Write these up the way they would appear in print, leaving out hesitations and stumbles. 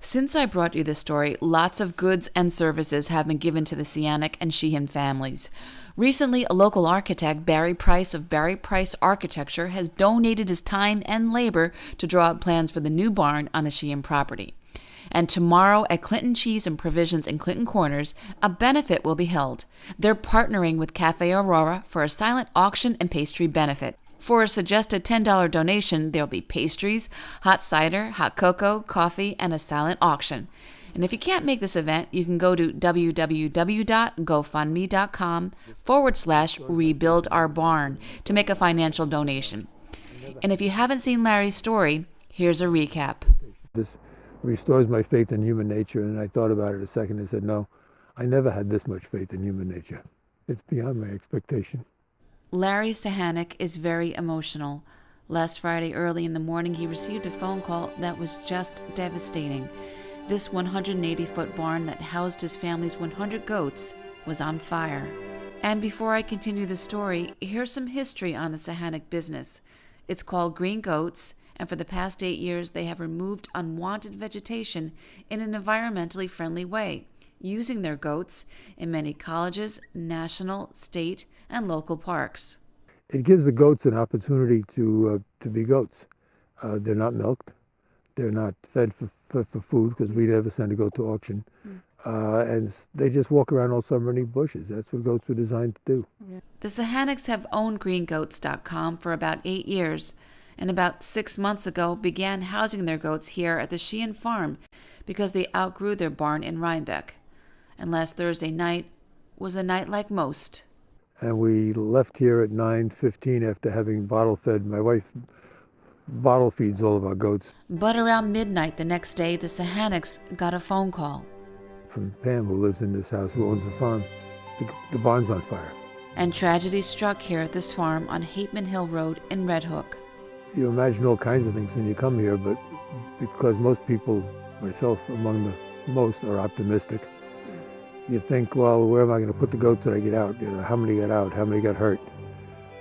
Since I brought you this story, lots of goods and services have been given to the Cianic and Sheehan families. Recently, a local architect, Barry Price of Barry Price Architecture, has donated his time and labor to draw up plans for the new barn on the Sheehan property. And tomorrow at Clinton Cheese and Provisions in Clinton Corners, a benefit will be held. They're partnering with Cafe Aurora for a silent auction and pastry benefit. For a suggested $10 donation, there'll be pastries, hot cider, hot cocoa, coffee, and a silent auction. And if you can't make this event, you can go to www.gofundme.com/rebuildourbarn to make a financial donation. And if you haven't seen Larry's story, here's a recap. This restores my faith in human nature, and I thought about it a second and said, no, I never had this much faith in human nature. It's beyond my expectation. Larry Sahanic is very emotional. Last Friday early in the morning, he received a phone call that was just devastating. This 180-foot barn that housed his family's 100 goats was on fire. And before I continue the story, here's some history on the Sahanic business. It's called Green Goats, and for the past 8 years, they have removed unwanted vegetation in an environmentally friendly way, using their goats in many colleges, national, state, and local parks. It gives the goats an opportunity to be goats. They're not milked. They're not fed for food because we never send a goat to auction. And they just walk around all summer and eat bushes. That's what goats were designed to do. The Sahanics have owned greengoats.com for about 8 years, and about 6 months ago began housing their goats here at the Sheehan farm because they outgrew their barn in Rhinebeck. And last Thursday night was a night like most. And we left here at 9:15 after having bottle fed. My wife bottle feeds all of our goats. But around midnight the next day, the Sahanics got a phone call. From Pam, who lives in this house, who owns the farm. The barn's on fire. And tragedy struck here at this farm on Hateman Hill Road in Red Hook. You imagine all kinds of things when you come here, but because most people, myself among the most, are optimistic, you think, well, where am I going to put the goats that I get out? You know, how many got out? How many got hurt?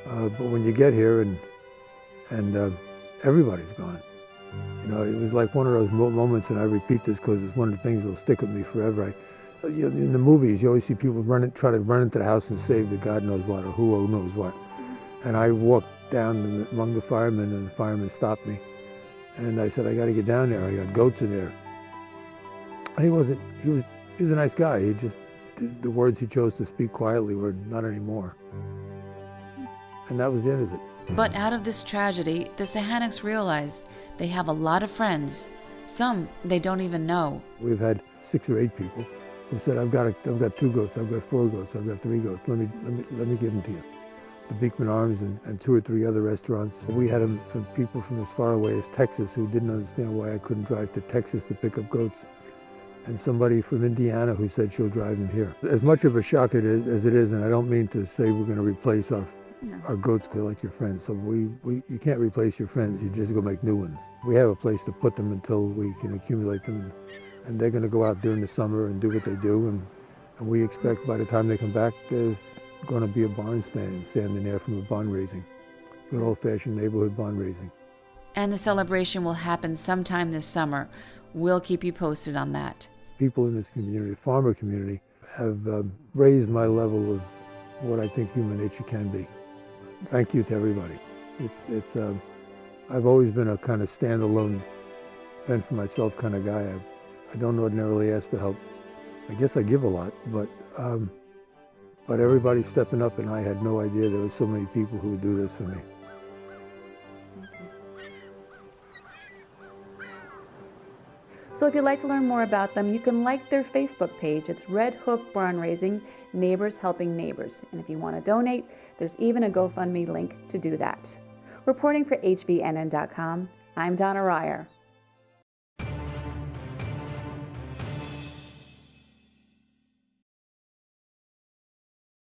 But when you get here and everybody's gone, you know, it was like one of those moments, and I repeat this because it's one of the things that'll stick with me forever. In the movies, you always see people try to run into the house and save the God knows what or who knows what. And I walked down among the firemen, and the firemen stopped me. And I said, I got to get down there. I got goats in there. And he was a nice guy. He just, the words he chose to speak quietly were not anymore. And that was the end of it. But out of this tragedy, the Sahanics realized they have a lot of friends. Some they don't even know. We've had 6 or 8 people who said, I've got 2 goats, I've got 4 goats, I've got 3 goats. Let me give them to you. The Beekman Arms and 2 or 3 other restaurants. We had them from people from as far away as Texas who didn't understand why I couldn't drive to Texas to pick up goats. And somebody from Indiana who said she'll drive them here. As much of a shock as it is, and I don't mean to say we're going to replace our goats because they're like your friends. So you can't replace your friends, you just go make new ones. We have a place to put them until we can accumulate them. And they're going to go out during the summer and do what they do. And we expect by the time they come back, there's going to be a barn standing there from a barn raising. Good old-fashioned neighborhood barn raising. And the celebration will happen sometime this summer. We'll keep you posted on that. People in this community, the farmer community, have raised my level of what I think human nature can be. Thank you to everybody. I've always been a kind of standalone, fend for myself kind of guy. I don't ordinarily ask for help. I guess I give a lot, but everybody's stepping up, and I had no idea there were so many people who would do this for me. So if you'd like to learn more about them, you can like their Facebook page. It's Red Hook Barn Raising, Neighbors Helping Neighbors. And if you want to donate, there's even a GoFundMe link to do that. Reporting for HVNN.com, I'm Donna Reyer.